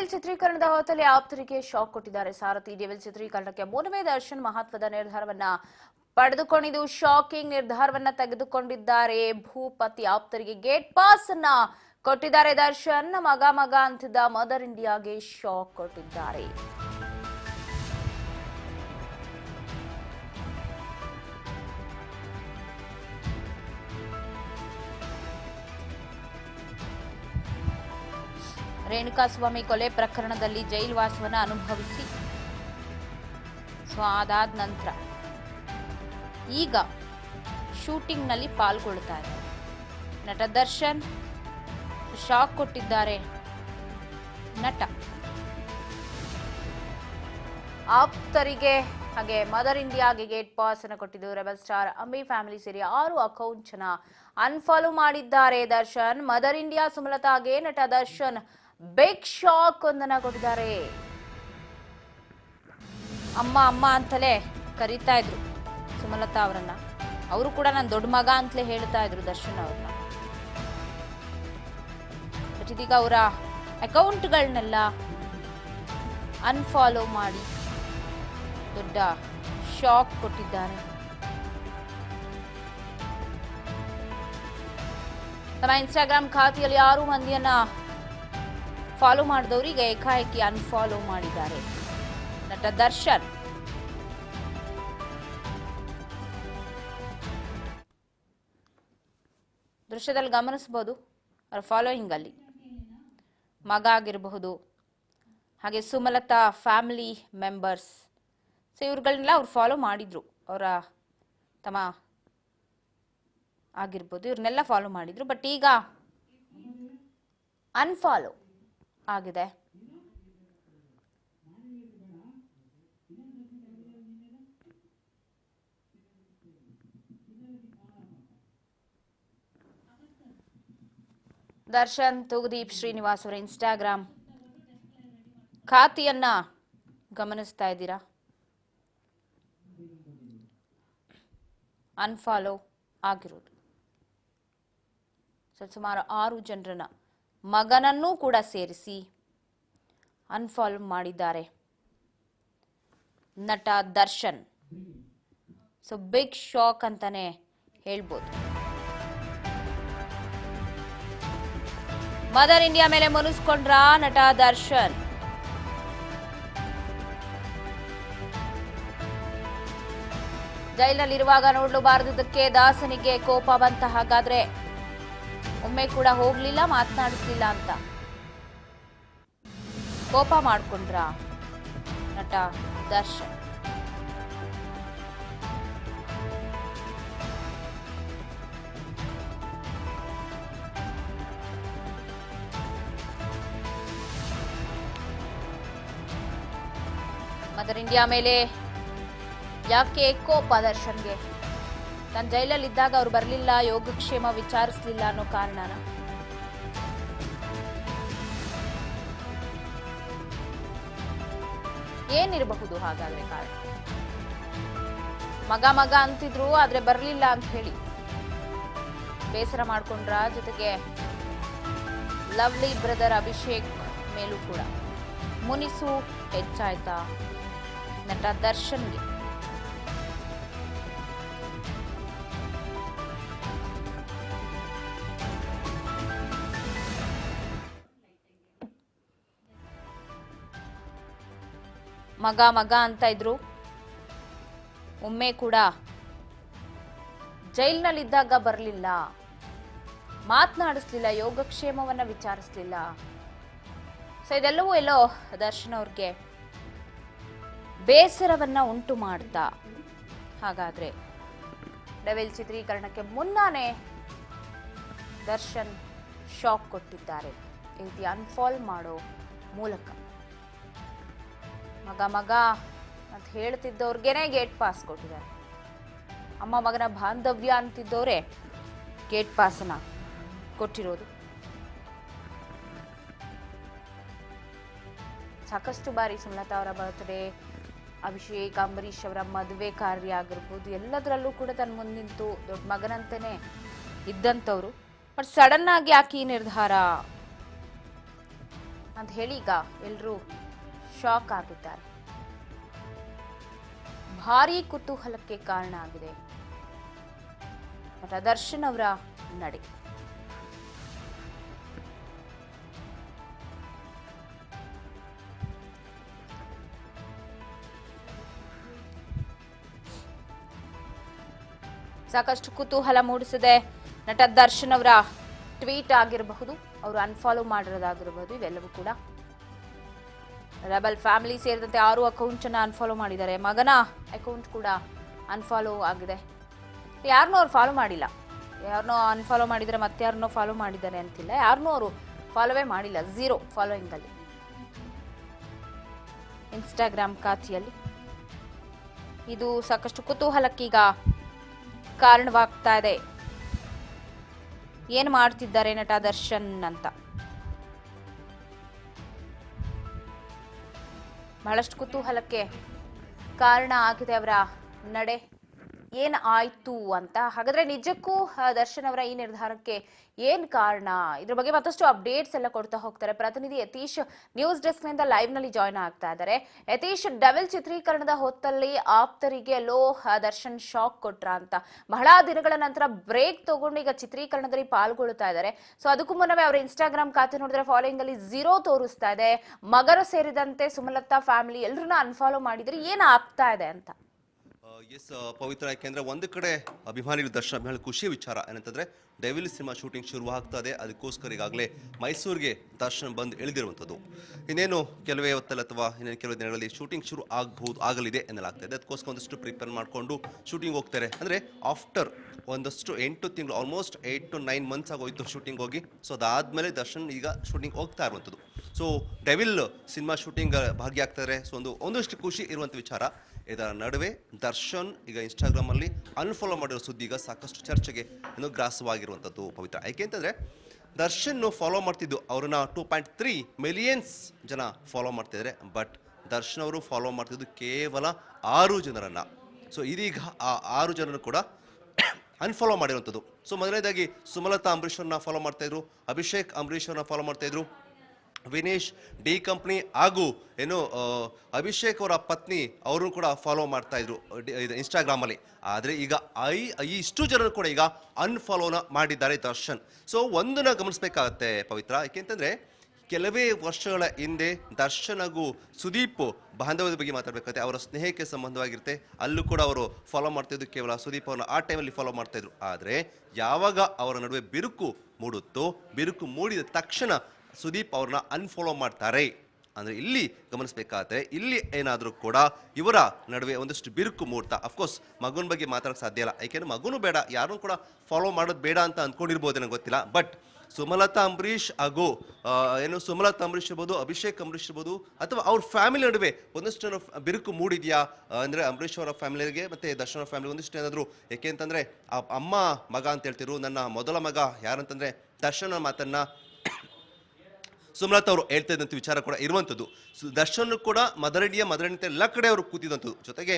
Devil ಚಿತ್ರೀಕರಣದ ಹೊತ್ತಲ್ಲಿ ಆಪ್ತರಿಗೆ shock ಕೊಟ್ಟಿದ್ದಾರೆ ಸಾರಥಿ. ಡೆವಿಲ್ ಚಿತ್ರೀಕರಣಕ್ಕೆ ಮುನ್ನವೇ ದರ್ಶನ್ ಮಹತ್ವದ ನಿರ್ಧಾರವನ್ನ ಪಡೆದುಕೊಂಡಿದ್ದು ಶಾಕಿಂಗ್ ನಿರ್ಧಾರವನ್ನ ತೆಗೆದುಕೊಂಡಿದ್ದಾರೆ. ಭೂಪತಿ ಆಪ್ತರಿಗೆ ಗೇಟ್ ಪಾಸ್ ಅನ್ನ ಕೊಟ್ಟಿದ್ದಾರೆ ದರ್ಶನ್. ಮಗ ಮಗ ಅಂತಿದ್ದ ಮದರ್ ಇಂಡಿಯಾಗೆ ಶಾಕ್ ಕೊಟ್ಟಿದ್ದಾರೆ. ರೇಣುಕಾಸ್ವಾಮಿ ಕೊಲೆ ಪ್ರಕರಣದಲ್ಲಿ ಜೈಲುವಾಸವನ್ನು ಅನುಭವಿಸಿ ಅದಾದ ನಂತರ ಈಗ ಶೂಟಿಂಗ್ನಲ್ಲಿ ಪಾಲ್ಗೊಳ್ತಾ ಇದ್ದಾರೆ ನಟ ದರ್ಶನ್. ಶಾಕ್ ಕೊಟ್ಟಿದ್ದಾರೆ ನಟ. ಆಪ್ತರಿಗೆ ಹಾಗೆ ಮದರ್ ಇಂಡಿಯಾಗೆ ಗೇಟ್ ಪಾಸ್ ಅನ್ನು ಕೊಟ್ಟಿದ್ದು. ರೆಬಲ್ ಸ್ಟಾರ್ ಅಂಬಿ ಫ್ಯಾಮಿಲಿ ಸೇರಿ 6 ಅಕೌಂಟ್ಸ್ ನ ಅನ್ಫಾಲೋ ಮಾಡಿದ್ದಾರೆ ದರ್ಶನ್. ಮದರ್ ಇಂಡಿಯಾ ಸುಮಲತಾಗೆ ನಟ ದರ್ಶನ್ ಬಿಗ್ ಶಾಕ್ ಒಂದನ್ನ ಕೊಟ್ಟಿದ್ದಾರೆ. ಅಮ್ಮ ಅಮ್ಮ ಅಂತಲೇ ಕರೀತಾ ಇದ್ರು ಸುಮಲತಾ ಅವರನ್ನ. ಅವರು ಕೂಡ ನನ್ನ ದೊಡ್ಡ ಮಗ ಅಂತಲೇ ಹೇಳ್ತಾ ಇದ್ರು ದರ್ಶನ್ ಅವ್ರನ್ನ. ಬಟ್ ಇದೀಗ ಅವರ ಅಕೌಂಟ್ಗಳನ್ನೆಲ್ಲ ಅನ್ಫಾಲೋ ಮಾಡಿ ದೊಡ್ಡ ಶಾಕ್ ಕೊಟ್ಟಿದ್ದಾರೆ. ತಮ್ಮ ಇನ್ಸ್ಟಾಗ್ರಾಮ್ ಖಾತೆಯಲ್ಲಿ 6 ಮಂದಿಯನ್ನ ಫಾಲೋ ಮಾಡಿದವರಿಗೆ ಏಕಾಏಕಿ ಅನ್ಫಾಲೋ ಮಾಡಿದ್ದಾರೆ ನಟ ದರ್ಶನ್. ದೃಶ್ಯದಲ್ಲಿ ಗಮನಿಸಬಹುದು ಅವರ ಫಾಲೋಯಿಂಗ್ ಅಲ್ಲಿ ಮಗ ಆಗಿರಬಹುದು, ಹಾಗೆ ಸುಮಲತಾ ಫ್ಯಾಮಿಲಿ ಮೆಂಬರ್ಸ್. ಸೊ ಇವ್ರುಗಳನ್ನೆಲ್ಲ ಅವ್ರು ಫಾಲೋ ಮಾಡಿದ್ರು. ಅವರ ತಮ್ಮ ಆಗಿರ್ಬೋದು, ಇವ್ರನ್ನೆಲ್ಲ ಫಾಲೋ ಮಾಡಿದ್ರು. ಬಟ್ ಈಗ ಅನ್ಫಾಲೋ ಆಗಿದೆ. ದರ್ಶನ್ ತೂಗುದೀಪ್ ಶ್ರೀನಿವಾಸ್ ಅವರ ಇನ್ಸ್ಟಾಗ್ರಾಮ್ ಖಾತೆಯನ್ನ ಗಮನಿಸ್ತಾ ಇದ್ದೀರಾ. ಅನ್ಫಾಲೋ ಆಗಿರೋದು. ಸುಮಾರು 6 ಜನರನ್ನ ಮಗನನ್ನೂ ಕೂಡ ಸೇರಿಸಿ ಅನ್ಫಾಲೋ ಮಾಡಿದ್ದಾರೆ ನಟ ದರ್ಶನ್. ಸೊ ಬಿಗ್ ಶಾಕ್ ಅಂತಾನೆ ಹೇಳ್ಬೋದು. ಮದರ್ ಇಂಡಿಯಾ ಮೇಲೆ ಮುನಿಸ್ಕೊಂಡ್ರ ನಟ ದರ್ಶನ್. ಜೈಲಿನಲ್ಲಿರುವಾಗ ನೋಡಲೂಬಾರದಕ್ಕೆ ದಾಸನಿಗೆ ಕೋಪ ಬಂತ. ಹಾಗಾದ್ರೆ ಒಮ್ಮೆ ಕೂಡ ಹೋಗ್ಲಿಲ್ಲ, ಮಾತನಾಡಿಸ್ಲಿಲ್ಲ ಅಂತ ಕೋಪ ಮಾಡ್ಕೊಂಡ್ರ ನಟ ದರ್ಶನ್. ಮದರ್ ಇಂಡಿಯಾ ಮೇಲೆ ಯಾಕೆ ಕೋಪ ದರ್ಶನ್ಗೆ? ನಾನು ಜೈಲಲ್ಲಿದ್ದಾಗ ಅವ್ರು ಬರಲಿಲ್ಲ, ಯೋಗಕ್ಷೇಮ ವಿಚಾರಿಸಲಿಲ್ಲ ಅನ್ನೋ ಕಾರಣನ? ಏನಿರಬಹುದು ಹಾಗಾದ್ರೆ ಕಾರಣ? ಮಗ ಮಗ ಅಂತಿದ್ರು, ಆದ್ರೆ ಬರಲಿಲ್ಲ ಅಂತ ಹೇಳಿ ಬೇಸರ ಮಾಡ್ಕೊಂಡ್ರ? ಜೊತೆಗೆ ಲವ್ಲಿ ಬ್ರದರ್ ಅಭಿಷೇಕ್ ಮೇಲೂ ಕೂಡ ಮುನಿಸು ಹೆಚ್ಚಾಯ್ತಾ ನಟ ದರ್ಶನ್ಗೆ? ಮಗ ಮಗ ಅಂತ ಇದ್ರು, ಒಮ್ಮೆ ಕೂಡ ಜೈಲಿನಲ್ಲಿದ್ದಾಗ ಬರಲಿಲ್ಲ, ಮಾತನಾಡಿಸ್ಲಿಲ್ಲ, ಯೋಗಕ್ಷೇಮವನ್ನ ವಿಚಾರಿಸ್ಲಿಲ್ಲ. ಸೊ ಇದೆಲ್ಲವೂ ಎಲ್ಲೋ ದರ್ಶನ್ ಅವ್ರಿಗೆ ಬೇಸರವನ್ನ ಉಂಟು ಮಾಡ್ತಾ. ಹಾಗಾದ್ರೆ ಡೆವಿಲ್ ಚಿತ್ರೀಕರಣಕ್ಕೆ ಮುನ್ನಾನೇ ದರ್ಶನ್ ಶಾಕ್ ಕೊಟ್ಟಿದ್ದಾರೆ ಈ ರೀತಿ ಅನ್ಫಾಲೋ ಮಾಡೋ ಮೂಲಕ. ಮಗ ಮಗ ಅಂತ ಹೇಳ್ತಿದ್ದವ್ರಿಗೇನೆ ಗೇಟ್ ಪಾಸ್ ಕೊಟ್ಟಿದ್ದಾರೆ. ಅಮ್ಮ ಮಗನ ಬಾಂಧವ್ಯ ಅಂತಿದ್ದವರೇ ಗೇಟ್ ಪಾಸನ್ನ ಕೊಟ್ಟಿರೋದು. ಸಾಕಷ್ಟು ಬಾರಿ ಸುಮಲತಾ ಅವರ ಬರ್ತ್ಡೇ, ಅಭಿಷೇಕ್ ಅಂಬರೀಷ್ ಅವರ ಮದುವೆ ಕಾರ್ಯ ಆಗಿರ್ಬೋದು, ಎಲ್ಲದರಲ್ಲೂ ಕೂಡ ತನ್ನ ಮುಂದೆ ನಿಂತು ದೊಡ್ಡ ಮಗನಂತೆಯೇ ಇದ್ದಂಥವ್ರು. ಬಟ್ ಸಡನ್ ಆಗಿ ಯಾಕೆ ಈ ನಿರ್ಧಾರ ಅಂತ ಹೇಳಿ ಈಗ ಎಲ್ಲರೂ ಶಾಕ್ ಆಗಿದ್ದಾರೆ. ಭಾರೀ ಕುತೂಹಲಕ್ಕೆ ಕಾರಣ ಆಗಿದೆ ನಟ ದರ್ಶನ್ ಅವರ ನಡೆ. ಸಾಕಷ್ಟು ಕುತೂಹಲ ಮೂಡಿಸಿದೆ ನಟ ದರ್ಶನ್ ಅವರ ಟ್ವೀಟ್ ಆಗಿರಬಹುದು, ಅವರು ಅನ್ಫಾಲೋ ಮಾಡಿರೋದಾಗಿರಬಹುದು. ಇವೆಲ್ಲವೂ ಕೂಡ ರೆಬಲ್ ಫ್ಯಾಮಿಲಿ ಸೇರಿದಂತೆ 6 ಅಕೌಂಟ್ ಅನ್ನ ಅನ್ಫಾಲೋ ಮಾಡಿದ್ದಾರೆ. ಮಗನ ಅಕೌಂಟ್ ಕೂಡ ಅನ್ಫಾಲೋ ಆಗಿದೆ. ಯಾರನ್ನೂ ಅವ್ರು ಫಾಲೋ ಮಾಡಿಲ್ಲ. ಯಾರನ್ನೋ ಅನ್ಫಾಲೋ ಮಾಡಿದರೆ ಮತ್ತೆ ಯಾರನ್ನೋ ಫಾಲೋ ಮಾಡಿದ್ದಾರೆ ಅಂತಿಲ್ಲ. ಯಾರನ್ನೂ ಅವರು ಫಾಲೋವೇ ಮಾಡಿಲ್ಲ. 0 ಫಾಲೋಯಿಂಗ್ ಅಲ್ಲಿ ಇನ್ಸ್ಟಾಗ್ರಾಮ್ ಖಾತೆಯಲ್ಲಿ. ಇದು ಸಾಕಷ್ಟು ಕುತೂಹಲಕ್ಕೀಗ ಕಾರಣವಾಗ್ತಾ ಇದೆ. ಏನು ಮಾಡ್ತಿದ್ದಾರೆ ನಟ ದರ್ಶನ್ ಅಂತ ಬಹಳಷ್ಟು ಕುತೂಹಲಕ್ಕೆ ಕಾರಣ ಆಗಿದೆ ಅವರ ನಡೆ. ಏನ್ ಆಯ್ತು ಅಂತ. ಹಾಗಾದ್ರೆ ನಿಜಕ್ಕೂ ದರ್ಶನ್ ಅವರ ಈ ನಿರ್ಧಾರಕ್ಕೆ ಏನ್ ಕಾರಣ? ಇದ್ರ ಬಗ್ಗೆ ಮತ್ತಷ್ಟು ಅಪ್ಡೇಟ್ಸ್ ಎಲ್ಲ ಕೊಡ್ತಾ ಹೋಗ್ತಾರೆ ಪ್ರತಿನಿಧಿ ಯತೀಶ್. ನ್ಯೂಸ್ ಡೆಸ್ಕ್ ನಿಂದ ಲೈವ್ ನಲ್ಲಿ ಜಾಯ್ನ್ ಆಗ್ತಾ ಇದ್ದಾರೆ. ಯತೀಶ್, ಡೆವಿಲ್ ಚಿತ್ರೀಕರಣದ ಹೊತ್ತಲ್ಲಿ ಆಪ್ತರಿಗೆ ಎಲ್ಲೋ ದರ್ಶನ್ ಶಾಕ್ ಕೊಟ್ರ ಅಂತ. ಬಹಳ ದಿನಗಳ ನಂತರ ಬ್ರೇಕ್ ತಗೊಂಡು ಈಗ ಚಿತ್ರೀಕರಣದಲ್ಲಿ ಪಾಲ್ಗೊಳ್ಳುತ್ತಾ ಇದ್ದಾರೆ. ಸೊ ಅದಕ್ಕೂ ಮುನ್ನವೇ ಅವರ ಇನ್ಸ್ಟಾಗ್ರಾಮ್ ಖಾತೆ ನೋಡಿದ್ರೆ ಫಾಲೋಯಿಂಗ್ ಅಲ್ಲಿ 0 ತೋರಿಸ್ತಾ ಇದೆ. ಮಗರು ಸೇರಿದಂತೆ ಸುಮಲತಾ ಫ್ಯಾಮಿಲಿ ಎಲ್ಲರನ್ನ ಅನ್ಫಾಲೋ ಮಾಡಿದ್ರೆ ಏನ್ ಆಗ್ತಾ ಇದೆ ಅಂತ. ಎಸ್ ಪವಿತ್ರ, ಯಾಕೆಂದ್ರೆ ಒಂದು ಕಡೆ ಅಭಿಮಾನಿಗಳು ದರ್ಶನ ಅಭಿಮಾನಿ ಖುಷಿಯ ವಿಚಾರ ಏನಂತಂದ್ರೆ ಡೆವಿಲ್ ಸಿನಿಮಾ ಶೂಟಿಂಗ್ ಶುರು ಆಗ್ತಾ ಇದೆ. ಅದಕ್ಕೋಸ್ಕರ ಈಗಾಗಲೇ ಮೈಸೂರಿಗೆ ದರ್ಶನ್ ಬಂದು ಇಳಿದಿರುವಂಥದ್ದು. ಇನ್ನೇನು ಕೆಲವೇ ಹೊತ್ತಲ್ಲಿ ಅಥವಾ ಇನ್ನೇನು ಕೆಲವು ದಿನಗಳಲ್ಲಿ ಶೂಟಿಂಗ್ ಶುರು ಆಗಲಿದೆ ಎನ್ನಲಾಗ್ತಾ ಇದೆ. ಅದಕ್ಕೋಸ್ಕರ ಒಂದಷ್ಟು ಪ್ರಿಪೇರ್ ಮಾಡಿಕೊಂಡು ಶೂಟಿಂಗ್ ಹೋಗ್ತಾರೆ. ಅಂದರೆ ಆಫ್ಟರ್ ಒಂದಷ್ಟು 8 ತಿಂಗಳು, ಆಲ್ಮೋಸ್ಟ್ 8 to 9 ಮಂತ್ಸ್ ಆಗೋಯ್ತು ಶೂಟಿಂಗ್ ಹೋಗಿ. ಸೊ ಅದಾದಮೇಲೆ ದರ್ಶನ್ ಈಗ ಶೂಟಿಂಗ್ ಹೋಗ್ತಾ ಇರುವಂಥದ್ದು. ಸೊ ಡೆವಿಲ್ ಸಿನಿಮಾ ಶೂಟಿಂಗ್ ಭಾಗಿಯಾಗ್ತಾರೆ. ಸೊ ಒಂದಷ್ಟು ಖುಷಿ ಇರುವಂಥ ವಿಚಾರ. ಇದರ ನಡುವೆ ದರ್ಶನ್ ಈಗ ಇನ್ಸ್ಟಾಗ್ರಾಮಲ್ಲಿ ಅನ್ಫಾಲೋ ಮಾಡಿರೋ ಸುದ್ದಿ ಈಗ ಸಾಕಷ್ಟು ಚರ್ಚೆಗೆ ಗ್ರಾಸವಾಗಿರುವಂಥದ್ದು ಪವಿತ್ರ. ಯಾಕೆ ಅಂತಂದರೆ ದರ್ಶನ್ ಫಾಲೋ ಮಾಡ್ತಿದ್ದು ಅವ್ರನ್ನ 2.3 ಮಿಲಿಯನ್ಸ್ ಜನ ಫಾಲೋ ಮಾಡ್ತಿದ್ದಾರೆ. ಬಟ್ ದರ್ಶನ್ ಅವರು ಫಾಲೋ ಮಾಡ್ತಿದ್ದು ಕೇವಲ 6 ಜನರನ್ನು. ಸೊ ಇದೀಗ ಆ 6 ಜನರು ಕೂಡ ಅನ್ಫಾಲೋ ಮಾಡಿರುವಂಥದ್ದು. ಸೊ ಮೊದಲನೇದಾಗಿ ಸುಮಲತಾ ಅಂಬರೀಶ್ ಅವ್ರನ್ನ ಫಾಲೋ ಮಾಡ್ತಾಯಿದ್ರು, ಅಭಿಷೇಕ್ ಅಂಬರೀಶ್ ಅವ್ರನ್ನ ಫಾಲೋ ಮಾಡ್ತಾಯಿದ್ರು, ವಿನೇಶ್ ಡಿ ಕಂಪ್ನಿ ಹಾಗೂ ಏನು ಅಭಿಷೇಕ್ ಅವರ ಪತ್ನಿ ಅವರು ಕೂಡ ಫಾಲೋ ಮಾಡ್ತಾ ಇದ್ರು ಇನ್ಸ್ಟಾಗ್ರಾಮಲ್ಲಿ. ಆದರೆ ಈಗ ಇಷ್ಟು ಜನರು ಕೂಡ ಈಗ ಅನ್ಫಾಲೋನ ಮಾಡಿದ್ದಾರೆ ದರ್ಶನ್. ಸೊ ಒಂದನ್ನ ಗಮನಿಸಬೇಕಾಗತ್ತೆ ಪವಿತ್ರ. ಯಾಕೆಂತಂದ್ರೆ ಕೆಲವೇ ವರ್ಷಗಳ ಹಿಂದೆ ದರ್ಶನ್ ಹಾಗೂ ಸುದೀಪ್ ಬಾಂಧವ್ಯದ ಬಗ್ಗೆ ಮಾತಾಡಬೇಕಾಗುತ್ತೆ. ಅವರ ಸ್ನೇಹಕ್ಕೆ ಸಂಬಂಧವಾಗಿರುತ್ತೆ. ಅಲ್ಲೂ ಕೂಡ ಅವರು ಫಾಲೋ ಮಾಡ್ತಾಯಿದ್ರು. ಕೇವಲ ಸುದೀಪ್ ಅವರನ್ನ ಆ ಟೈಮಲ್ಲಿ ಫಾಲೋ ಮಾಡ್ತಾಯಿದ್ರು. ಆದರೆ ಯಾವಾಗ ಅವರ ನಡುವೆ ಬಿರುಕು ಮೂಡುತ್ತೋ, ಬಿರುಕು ಮೂಡಿದ ತಕ್ಷಣ ಸುದೀಪ್ ಅವ್ರನ್ನ ಅನ್ಫಾಲೋ ಮಾಡ್ತಾರೆ. ಅಂದರೆ ಇಲ್ಲಿ ಗಮನಿಸಬೇಕಾದ್ರೆ ಇಲ್ಲಿ ಏನಾದರೂ ಕೂಡ ಇವರ ನಡುವೆ ಒಂದಷ್ಟು ಬಿರುಕು ಮೂಡ್ತಾ, ಅಫ್ಕೋರ್ಸ್ ಮಗನ ಬಗ್ಗೆ ಮಾತಾಡೋಕ್ಕೆ ಸಾಧ್ಯ ಇಲ್ಲ. ಯಾಕೆಂದರೆ ಮಗನೂ ಬೇಡ, ಯಾರೂ ಕೂಡ ಫಾಲೋ ಮಾಡೋದು ಬೇಡ ಅಂತ ಅಂದ್ಕೊಂಡಿರ್ಬೋದು, ನನಗೆ ಗೊತ್ತಿಲ್ಲ. ಬಟ್ ಸುಮಲತಾ ಅಂಬರೀಶ್ ಹಾಗೂ ಸುಮಲತಾ ಅಂಬರೀಶ್ ಇರ್ಬೋದು, ಅಭಿಷೇಕ್ ಅಂಬರೀಶ್ ಇರ್ಬೋದು, ಅಥವಾ ಅವ್ರ ಫ್ಯಾಮಿಲಿ ನಡುವೆ ಒಂದಷ್ಟು ಬಿರುಕು ಮೂಡಿದೆಯಾ ಅಂದರೆ ಅಂಬರೀಶ್ ಅವರ ಫ್ಯಾಮಿಲಿಗೆ ಮತ್ತು ದರ್ಶನ್ ಅವರ ಫ್ಯಾಮಿಲಿ ಒಂದಿಷ್ಟು ಏನಾದರೂ. ಯಾಕೆ ಅಂತಂದರೆ ಅಮ್ಮ ಮಗ ಅಂತ ಹೇಳ್ತಿರು. ನನ್ನ ಮೊದಲ ಮಗ ಯಾರಂತಂದರೆ ದರ್ಶನ ಮಾತನ್ನು ಸುಮಲತಾ ಅವರು ಹೇಳ್ತಾ ಇದ್ದಂಥ ವಿಚಾರ ಕೂಡ ಇರುವಂಥದ್ದು. ದರ್ಶನ್ ಕೂಡ ಮದರಡಿಯ ಅಂತ ಎಲ್ಲ ಕಡೆ ಅವರು ಕೂತಿದ್ದಂಥದ್ದು. ಜೊತೆಗೆ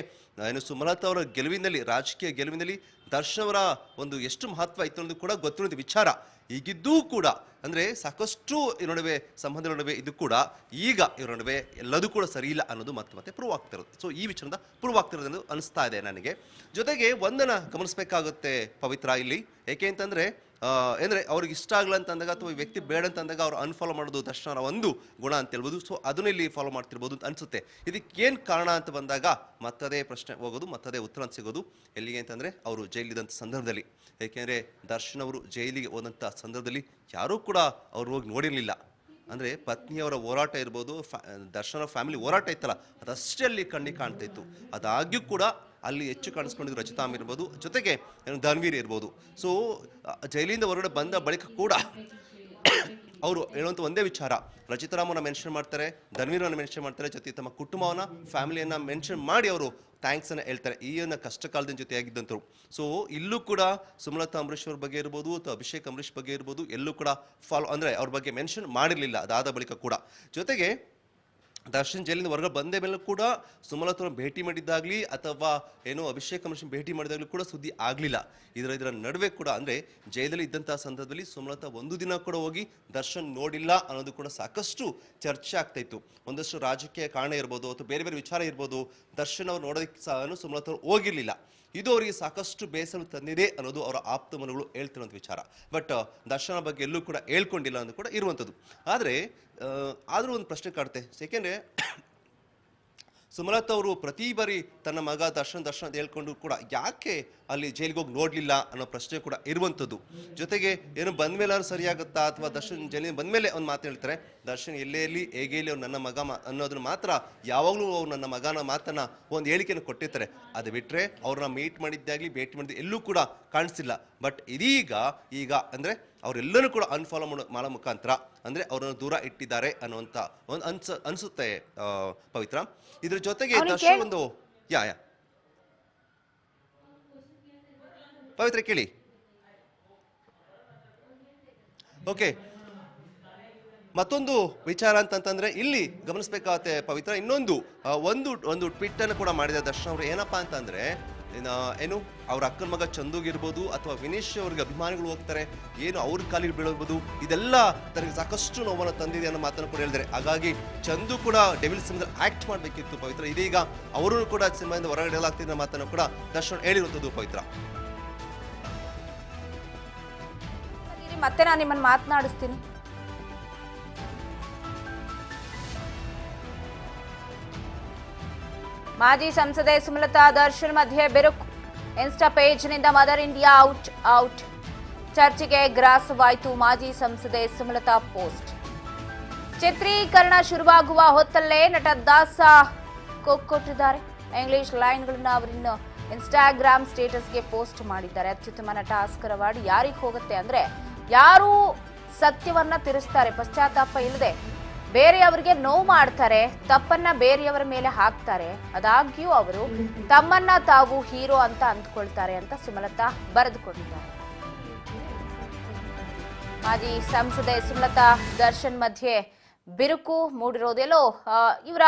ಸುಮಲತಾ ಅವರ ಗೆಲುವಿನಲ್ಲಿ, ರಾಜಕೀಯ ಗೆಲುವಿನಲ್ಲಿ ದರ್ಶನ್ ಅವರ ಒಂದು ಎಷ್ಟು ಮಹತ್ವ ಇತ್ತು ಅನ್ನೋದು ಕೂಡ ಗೊತ್ತಿರುವಂಥ ವಿಚಾರ. ಈಗಿದ್ದೂ ಕೂಡ ಅಂದರೆ ಸಾಕಷ್ಟು ಇವ್ರ ನಡುವೆ ಸಂಬಂಧಗಳ ನಡುವೆ ಇದು ಕೂಡ ಈಗ ಇವ್ರ ನಡುವೆ ಎಲ್ಲದೂ ಕೂಡ ಸರಿ ಇಲ್ಲ ಅನ್ನೋದು ಮತ್ತೆ ಪ್ರೂವ್ ಆಗ್ತಿರೋದು. ಸೊ ಈ ವಿಚಾರದ ಪ್ರೂವ್ ಆಗ್ತಿರೋದು ಅನಿಸ್ತಾ ಇದೆ ನನಗೆ. ಜೊತೆಗೆ ಒಂದನ್ನು ಗಮನಿಸಬೇಕಾಗುತ್ತೆ ಪವಿತ್ರ ಇಲ್ಲಿ. ಏಕೆ ಅಂತಂದರೆ ಅಂದರೆ ಅವ್ರಿಗೆ ಇಷ್ಟ ಆಗಲ್ಲ ಅಂತ ಅಂದಾಗ ಅಥವಾ ಈ ವ್ಯಕ್ತಿ ಬೇಡ ಅಂತ ಅಂದಾಗ ಅವ್ರು ಅನ್ಫಾಲೋ ಮಾಡೋದು ದರ್ಶನ ಒಂದು ಗುಣ ಅಂತ ಹೇಳ್ಬೋದು. ಸೊ ಅದನ್ನ ಇಲ್ಲಿ ಫಾಲೋ ಮಾಡ್ತಿರ್ಬೋದು ಅಂತ ಅನಿಸುತ್ತೆ. ಇದಕ್ಕೇನು ಕಾರಣ ಅಂತ ಬಂದಾಗ ಮತ್ತದೇ ಪ್ರಶ್ನೆ ಹೋಗೋದು, ಮತ್ತದೇ ಉತ್ತರ ಅಂತ ಸಿಗೋದು. ಎಲ್ಲಿಗೆ ಅಂತಂದರೆ ಅವರು ಜೈಲಿದಂಥ ಸಂದರ್ಭದಲ್ಲಿ. ಏಕೆಂದರೆ ದರ್ಶನ್ ಅವರು ಜೈಲಿಗೆ ಹೋದಂಥ ಸಂದರ್ಭದಲ್ಲಿ ಯಾರೂ ಕೂಡ ಅವ್ರು ಹೋಗಿ ನೋಡಿರಲಿಲ್ಲ. ಅಂದರೆ ಪತ್ನಿಯವರ ಹೋರಾಟ ಇರ್ಬೋದು, ದರ್ಶನ ಫ್ಯಾಮಿಲಿ ಹೋರಾಟ ಇತ್ತಲ್ಲ, ಅದಷ್ಟೇ ಅಲ್ಲಿ ಕಣ್ಣಿಗೆ ಕಾಣ್ತಾ ಇತ್ತು. ಅದಾಗ್ಯೂ ಕೂಡ ಅಲ್ಲಿ ಹೆಚ್ಚು ಕಾಣಿಸ್ಕೊಂಡಿದ್ದು ರಚಿತಾಮ್ ಇರ್ಬೋದು, ಜೊತೆಗೆ ಧನ್ವೀರ್ ಇರ್ಬೋದು. ಸೊ ಜೈಲಿಂದ ಹೊರಗಡೆ ಬಂದ ಬಳಿಕ ಕೂಡ ಅವರು ಹೇಳುವಂಥ ಒಂದೇ ವಿಚಾರ, ರಚಿತಾರಾಮನ್ನ ಮೆನ್ಷನ್ ಮಾಡ್ತಾರೆ, ಧನ್ವೀರನ್ನು ಮೆನ್ಷನ್ ಮಾಡ್ತಾರೆ, ಜೊತೆ ತಮ್ಮ ಕುಟುಂಬವನ್ನ ಫ್ಯಾಮಿಲಿಯನ್ನು ಮೆನ್ಷನ್ ಮಾಡಿ ಅವರು ಥ್ಯಾಂಕ್ಸನ್ನು ಹೇಳ್ತಾರೆ. ಈ ಕಷ್ಟ ಕಾಲದ ಜೊತೆಯಾಗಿದ್ದಂಥವ್ರು. ಸೊ ಇಲ್ಲೂ ಕೂಡ ಸುಮಲತಾ ಅಂಬರೀಶ್ ಅವ್ರ ಬಗ್ಗೆ ಇರ್ಬೋದು ಅಥವಾ ಅಭಿಷೇಕ್ ಅಂಬರೀಶ್ ಬಗ್ಗೆ ಇರ್ಬೋದು, ಎಲ್ಲೂ ಕೂಡ ಫಾಲೋ ಅಂದರೆ ಅವ್ರ ಬಗ್ಗೆ ಮೆನ್ಷನ್ ಮಾಡಿರಲಿಲ್ಲ ಅದಾದ ಬಳಿಕ ಕೂಡ. ಜೊತೆಗೆ ದರ್ಶನ್ ಜೈಲಿಂದ ಹೊರಗಡೆ ಬಂದ ಮೇಲೆ ಕೂಡ ಸುಮಲತಾ ಭೇಟಿ ಮಾಡಿದ್ದಾಗಲಿ ಅಥವಾ ಏನೋ ಅಭಿಷೇಕ್ ಕಮಿಷನ್ ಭೇಟಿ ಮಾಡಿದಾಗಲೂ ಕೂಡ ಸುದ್ದಿ ಆಗಲಿಲ್ಲ. ಇದರ ನಡುವೆ ಕೂಡ ಅಂದರೆ ಜೈಲಲ್ಲಿ ಇದ್ದಂತಹ ಸಂದರ್ಭದಲ್ಲಿ ಸುಮಲತಾ ಒಂದು ದಿನ ಕೂಡ ಹೋಗಿ ದರ್ಶನ್ ನೋಡಿಲ್ಲ ಅನ್ನೋದು ಕೂಡ ಸಾಕಷ್ಟು ಚರ್ಚೆ ಆಗ್ತಾ ಇತ್ತು. ಒಂದಷ್ಟು ರಾಜಕೀಯ ಕಾರಣ ಇರ್ಬೋದು ಅಥವಾ ಬೇರೆ ಬೇರೆ ವಿಚಾರ ಇರ್ಬೋದು, ದರ್ಶನ್ ಅವ್ರು ನೋಡೋದಕ್ಕೆ ಸಹ ಸುಮಲತಾ ಅವ್ರು ಹೋಗಿರಲಿಲ್ಲ. ಇದು ಅವರಿಗೆ ಸಾಕಷ್ಟು ಬೇಸರ ತಂದಿದೆ ಅನ್ನೋದು ಅವರ ಆಪ್ತ ಮನಗಳು ಹೇಳ್ತಿರುವಂಥ ವಿಚಾರ. ಬಟ್ ದರ್ಶನ ಬಗ್ಗೆ ಎಲ್ಲೂ ಕೂಡ ಹೇಳ್ಕೊಂಡಿಲ್ಲ ಅನ್ನೋದು ಕೂಡ ಇರುವಂಥದ್ದು. ಆದರೆ ಆದರೂ ಒಂದು ಪ್ರಶ್ನೆ ಕಾಡುತ್ತೆ. ಏಕೆಂದರೆ ಸುಮಲತಾ ಅವರು ಪ್ರತಿ ಬಾರಿ ತನ್ನ ಮಗ ದರ್ಶನ್ ಅಂತ ಹೇಳ್ಕೊಂಡು ಕೂಡ ಯಾಕೆ ಅಲ್ಲಿ ಜೈಲಿಗೆ ಹೋಗಿ ನೋಡಲಿಲ್ಲ ಅನ್ನೋ ಪ್ರಶ್ನೆ ಕೂಡ ಇರುವಂಥದ್ದು. ಜೊತೆಗೆ ಏನು ಬಂದ್ಮೇಲೆ ಸರಿಯಾಗುತ್ತಾ ಅಥವಾ ದರ್ಶನ್ ಜೈಲಿನ ಬಂದ್ಮೇಲೆ ಅವ್ನು ಮಾತು ಹೇಳ್ತಾರೆ, ದರ್ಶನ್ ಎಲ್ಲೇ ಇರಲಿ ಹೇಗೆ ಇಲ್ಲಿ ಅವ್ರು ನನ್ನ ಮಗ ಅನ್ನೋದನ್ನ ಮಾತ್ರ ಯಾವಾಗಲೂ ಅವ್ರು ನನ್ನ ಮಗನ ಮಾತನ್ನ ಒಂದು ಹೇಳಿಕೆಯನ್ನು ಕೊಟ್ಟಿರ್ತಾರೆ. ಅದು ಬಿಟ್ಟರೆ ಅವ್ರನ್ನ ಮೀಟ್ ಮಾಡಿದ್ದಾಗಲಿ ಭೇಟಿ ಮಾಡಿದ್ದು ಎಲ್ಲೂ ಕೂಡ ಕಾಣಿಸಿಲ್ಲ. ಬಟ್ ಈಗ ಅಂದರೆ ಅವರೆಲ್ಲರೂ ಕೂಡ ಅನ್ಫಾಲೋ ಮಾಡೋ ಮುಖಾಂತರ ಅಂದರೆ ಅವರನ್ನು ದೂರ ಇಟ್ಟಿದ್ದಾರೆ ಅನ್ನುವಂಥ ಒಂದು ಅನಿಸುತ್ತೆ ಪವಿತ್ರ. ಇದ್ರ ಜೊತೆಗೆ ದರ್ಶನ್ ಒಂದು ಯಾ ಪವಿತ್ರ ಕೇಳಿ. ಓಕೆ, ಮತ್ತೊಂದು ವಿಚಾರ ಅಂತಂತಂದ್ರೆ ಇಲ್ಲಿ ಗಮನಿಸಬೇಕಾಗತ್ತೆ ಪವಿತ್ರ, ಇನ್ನೊಂದು ಒಂದು ಟ್ವೀಟ್ ಅನ್ನು ಕೂಡ ಮಾಡಿದ ದರ್ಶನ್ ಅವರು. ಏನಪ್ಪಾ ಅಂತಂದ್ರೆ ಏನು ಅವ್ರ ಅಕ್ಕನ ಮಗ ಚಂದುಗಿರ್ಬೋದು ಅಥವಾ ವಿನೀಶ್ ಅವ್ರಿಗೆ ಅಭಿಮಾನಿಗಳು ಹೋಗ್ತಾರೆ, ಏನು ಅವ್ರ ಕಾಲಿಗೆ ಬೀಳಬಹುದು, ಇದೆಲ್ಲ ತನಗೆ ಸಾಕಷ್ಟು ನೋವನ್ನು ತಂದಿದೆ ಅನ್ನೋ ಮಾತನ್ನು ಕೂಡ ಹೇಳಿದ್ದಾರೆ. ಹಾಗಾಗಿ ಚಂದು ಕೂಡ ಡೆವಿಲ್ ಸಿನಿಮಾದಲ್ಲಿ ಆಕ್ಟ್ ಮಾಡಬೇಕಿತ್ತು ಪವಿತ್ರ. ಇದೀಗ ಅವರು ಕೂಡ ಸಿನಿಮಾದಿಂದ ಹೊರಗಡೆ ಇಡಲಾಗ್ತಿದೆ ಅನ್ನೋ ಮಾತನ್ನು ಕೂಡ ದರ್ಶನ್ ಹೇಳಿರುವಂಥದ್ದು ಪವಿತ್ರ. ಮತ್ತೆ ನಾನು ನಿಮ್ಮನ್ನು ಮಾತನಾಡಿಸ್ತೀನಿ. ಮಾಜಿ ಸಂಸದೆ ಸುಮಲತಾ ದರ್ಶನ್ ಮಧ್ಯೆ ಬಿರುಕು. ಇನ್ಸ್ಟಾ ಪೇಜ್ನಿಂದ ಮದರ್ ಇಂಡಿಯಾ ಔಟ್ ಚರ್ಚೆಗೆ ಗ್ರಾಸವಾಯಿತು ಮಾಜಿ ಸಂಸದೆ ಸುಮಲತಾ ಪೋಸ್ಟ್. ಚಿತ್ರೀಕರಣ ಶುರುವಾಗುವ ಹೊತ್ತಲ್ಲೇ ನಟ ದಾಸ ಕೊಟ್ಟಿದ್ದಾರೆ. ಇಂಗ್ಲಿಷ್ ಲೈನ್ಗಳನ್ನ ಅವರಿನ್ನು ಇನ್ಸ್ಟಾಗ್ರಾಮ್ ಸ್ಟೇಟಸ್ಗೆ ಪೋಸ್ಟ್ ಮಾಡಿದ್ದಾರೆ. ಅತ್ಯುತ್ತಮ ನಟ ಆಸ್ಕರ್ ಅವಾರ್ಡ್ ಯಾರಿಗೆ ಹೋಗುತ್ತೆ ಅಂದ್ರೆ, ಯಾರು ಸತ್ಯವನ್ನ ತಿರುಸ್ತಾರೆ, ಪಶ್ಚಾತ್ತಾಪ ಇಲ್ಲದೆ ಬೇರೆಯವರಿಗೆ ನೋವು ಮಾಡ್ತಾರೆ, ತಪ್ಪನ್ನ ಬೇರೆಯವರ ಮೇಲೆ ಹಾಕ್ತಾರೆ, ಆದಾಗ್ಯೂ ಅವರು ತಮ್ಮನ್ನ ತಾವು ಹೀರೋ ಅಂತ ಅಂದ್ಕೊಳ್ತಾರೆ ಅಂತ ಸುಮಲತಾ ಬರೆದುಕೊಂಡಿದ್ದಾರೆ. ಮಾಜಿ ಸಂಸದೆ ಸುಮಲತಾ ದರ್ಶನ್ ಮಧ್ಯೆ ಬಿರುಕು ಮೂಡಿರೋದೆಲ್ಲೋ ಇವರ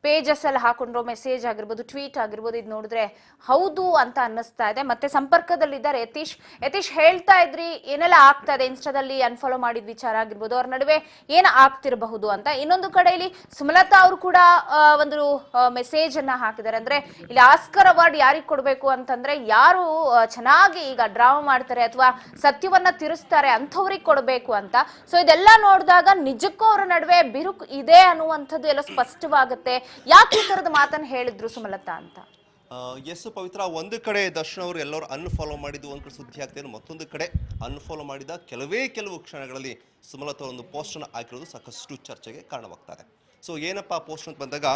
ಪೇಜಸ್ ಅಲ್ಲಿ ಹಾಕೊಂಡಿರೋ ಮೆಸೇಜ್ ಆಗಿರ್ಬೋದು, ಟ್ವೀಟ್ ಆಗಿರ್ಬೋದು, ಇದು ನೋಡಿದ್ರೆ ಹೌದು ಅಂತ ಅನ್ನಿಸ್ತಾ ಇದೆ. ಮತ್ತೆ ಸಂಪರ್ಕದಲ್ಲಿದ್ದಾರೆ ಯತೀಶ್ ಹೇಳ್ತಾ ಇದ್ರಿ ಏನೆಲ್ಲ ಆಗ್ತಾ ಇದೆ, ಇನ್ಸ್ಟಾದಲ್ಲಿ ಅನ್ಫಾಲೋ ಮಾಡಿದ ವಿಚಾರ ಆಗಿರ್ಬೋದು, ಅವ್ರ ನಡುವೆ ಏನು ಆಗ್ತಿರಬಹುದು ಅಂತ. ಇನ್ನೊಂದು ಕಡೆಯಲ್ಲಿ ಸುಮಲತಾ ಅವರು ಕೂಡ ಒಂದು ಮೆಸೇಜ್ ಅನ್ನ ಹಾಕಿದ್ದಾರೆ. ಅಂದ್ರೆ ಇಲ್ಲಿ ಆಸ್ಕರ್ ಅವಾರ್ಡ್ ಯಾರಿಗೆ ಕೊಡಬೇಕು ಅಂತಂದ್ರೆ, ಯಾರು ಚೆನ್ನಾಗಿ ಈಗ ಡ್ರಾಮಾ ಮಾಡ್ತಾರೆ ಅಥವಾ ಸತ್ಯವನ್ನ ತಿರುಸ್ತಾರೆ ಅಂಥವ್ರಿಗೆ ಕೊಡಬೇಕು ಅಂತ. ಸೊ ಇದೆಲ್ಲ ನೋಡಿದಾಗ ನಿಜಕ್ಕೂ ಅವರ ನಡುವೆ ಬಿರುಕು ಇದೆ ಅನ್ನುವಂಥದ್ದು ಎಲ್ಲ ಸ್ಪಷ್ಟವಾಗುತ್ತೆ. ಯಾಕೆ ಈ ತರದ ಮಾತನ್ನು ಹೇಳಿದ್ರು ಸುಮಲತಾ ಅಂತ? ಎಸ್ ಪವಿತ್ರ, ಒಂದು ಕಡೆ ದರ್ಶನ್ ಅವರು ಎಲ್ಲರೂ ಅನ್ಫಾಲೋ ಮಾಡಿದ್ದು ಒಂದು ಕಡೆ ಸುದ್ದಿ ಆಗ್ತಿದೆ, ಮತ್ತೊಂದು ಕಡೆ ಅನ್ಫಾಲೋ ಮಾಡಿದ ಕೆಲವು ಕ್ಷಣಗಳಲ್ಲಿ ಸುಮಲತಾ ಒಂದು ಪೋಸ್ಟ್ ಅನ್ನು ಹಾಕಿರೋದು ಸಾಕಷ್ಟು ಚರ್ಚೆಗೆ ಕಾರಣವಾಗ್ತಾರೆ. ಸೊ ಏನಪ್ಪಾ ಪೋಸ್ಟ್ ಅಂತ ಬಂದಾಗ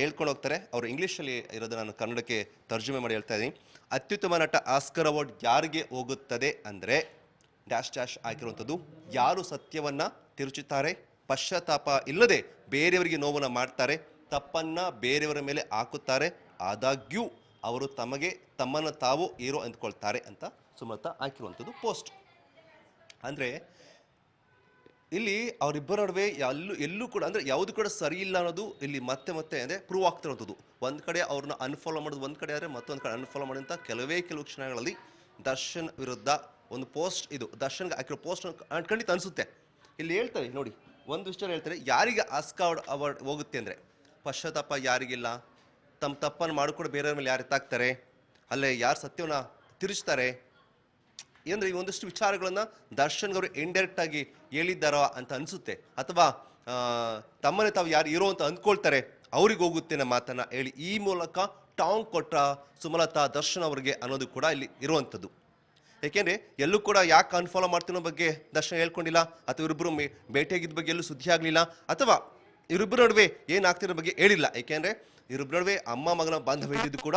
ಹೇಳ್ಕೊಂಡು ಹೋಗ್ತಾರೆ. ಅವರು ಇಂಗ್ಲೀಷಲ್ಲಿ ಇರೋದು ನಾನು ಕನ್ನಡಕ್ಕೆ ತರ್ಜುಮೆ ಮಾಡಿ ಹೇಳ್ತಾ ಇದ್ದೀನಿ. ಅತ್ಯುತ್ತಮ ನಟ ಆಸ್ಕರ್ ಅವಾರ್ಡ್ ಯಾರಿಗೆ ಹೋಗುತ್ತದೆ ಅಂದರೆ ಡ್ಯಾಶ್ ಹಾಕಿರುವಂಥದ್ದು, ಯಾರು ಸತ್ಯವನ್ನ ತಿರುಚುತ್ತಾರೆ, ಪಶ್ಚಾತ್ತಾಪ ಇಲ್ಲದೆ ಬೇರೆಯವರಿಗೆ ನೋವನ್ನು ಮಾಡ್ತಾರೆ, ತಪ್ಪನ್ನ ಬೇರೆಯವರ ಮೇಲೆ ಹಾಕುತ್ತಾರೆ, ಆದಾಗ್ಯೂ ಅವರು ತಮ್ಮನ್ನು ತಾವು ಹೀರೋ ಅಂದ್ಕೊಳ್ತಾರೆ ಅಂತ ಸುಮಲತಾ ಹಾಕಿರುವಂಥದ್ದು ಪೋಸ್ಟ್. ಅಂದರೆ ಇಲ್ಲಿ ಅವರಿಬ್ಬರ ನಡುವೆ ಎಲ್ಲೂ ಕೂಡ ಅಂದರೆ ಯಾವುದು ಕೂಡ ಸರಿ ಇಲ್ಲ ಅನ್ನೋದು ಇಲ್ಲಿ ಮತ್ತೆ ಅಂದರೆ ಪ್ರೂವ್ ಆಗ್ತಿರೋಂಥದ್ದು. ಒಂದು ಕಡೆ ಅವ್ರನ್ನ ಅನ್ಫಾಲೋ ಮಾಡೋದು ಒಂದು ಕಡೆ ಆದರೆ, ಮತ್ತೊಂದು ಕಡೆ ಅನ್ಫಾಲೋ ಮಾಡೋಂಥ ಕೆಲವು ಕ್ಷಣಗಳಲ್ಲಿ ದರ್ಶನ್ ವಿರುದ್ಧ ಒಂದು ಪೋಸ್ಟ್, ಇದು ದರ್ಶನ್ಗೆ ಹಾಕಿರೋ ಪೋಸ್ಟ್ ಖಂಡಿತ ಅನಿಸುತ್ತೆ. ಇಲ್ಲಿ ಹೇಳ್ತಾರೆ ನೋಡಿ, ಒಂದು ವಿಷಯ ಹೇಳ್ತಾರೆ, ಯಾರಿಗೆ ಆಸ್ಕರ್ ಅವಾರ್ಡ್ ಹೋಗುತ್ತೆ ಅಂದರೆ ಪಶ್ಚಾತ್ತಾಪ ಯಾರಿಗಿಲ್ಲ, ತಮ್ಮ ತಪ್ಪನ್ನು ಮಾಡಿಕೊಂಡು ಬೇರೆಯವ್ರ ಮೇಲೆ ಯಾರು ಎತ್ತಾಕ್ತಾರೆ, ಅಲ್ಲೇ ಯಾರು ಸತ್ಯವನ್ನ ತಿರುಚ್ತಾರೆ ಅಂದರೆ ಈ ಒಂದಷ್ಟು ವಿಚಾರಗಳನ್ನು ದರ್ಶನ್ಗವರು ಇಂಡೈರೆಕ್ಟ್ ಆಗಿ ಹೇಳಿದ್ದಾರೋ ಅಂತ ಅನಿಸುತ್ತೆ. ಅಥವಾ ತಮ್ಮನ್ನೇ ತಾವು ಯಾರು ಇರೋ ಅಂತ ಅಂದ್ಕೊಳ್ತಾರೆ ಅವ್ರಿಗೆ ಹೋಗುತ್ತೆ ನಮ್ಮ ಮಾತನ್ನ ಹೇಳಿ ಈ ಮೂಲಕ ಟಾಂಗ್ ಕೊಟ್ಟ ಸುಮಲತಾ ದರ್ಶನ್ ಅವರಿಗೆ ಅನ್ನೋದು ಕೂಡ ಇಲ್ಲಿ ಇರುವಂಥದ್ದು. ಏಕೆಂದರೆ ಎಲ್ಲೂ ಕೂಡ ಯಾಕೆ ಅನ್ಫಾಲೋ ಮಾಡ್ತಿರೋ ಬಗ್ಗೆ ದರ್ಶನ್ ಹೇಳ್ಕೊಂಡಿಲ್ಲ, ಅಥವಾ ಇವರಿಬ್ಬರು ಭೇಟಿಯಾಗಿದ್ದ ಬಗ್ಗೆ ಎಲ್ಲೂ ಸುದ್ದಿ ಆಗಲಿಲ್ಲ, ಅಥವಾ ಇವರಿಬ್ಬರ ನಡುವೆ ಏನಾಗ್ತಿರೋ ಬಗ್ಗೆ ಹೇಳಿಲ್ಲ. ಏಕೆಂದರೆ ಇವರಿಬ್ಬರ ನಡುವೆ ಅಮ್ಮ ಮಗನ ಬಾಂಧವ್ಯ ಇದ್ದಿದ್ದು ಕೂಡ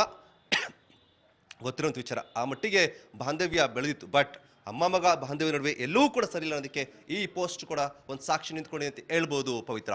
ಗೊತ್ತಿರೋಂಥ ವಿಚಾರ. ಆ ಮಟ್ಟಿಗೆ ಬಾಂಧವ್ಯ ಬೆಳೆದಿತ್ತು. ಬಟ್ ಅಮ್ಮ ಮಗ ಬಾಂಧವ್ಯ ನಡುವೆ ಎಲ್ಲವೂ ಕೂಡ ಸರಿಯಿಲ್ಲ ಅನ್ನೋದಕ್ಕೆ ಈ ಪೋಸ್ಟ್ ಕೂಡ ಒಂದು ಸಾಕ್ಷಿ ನಿಂತ್ಕೊಂಡಿದೆ ಅಂತ ಹೇಳ್ಬೋದು ಪವಿತ್ರ.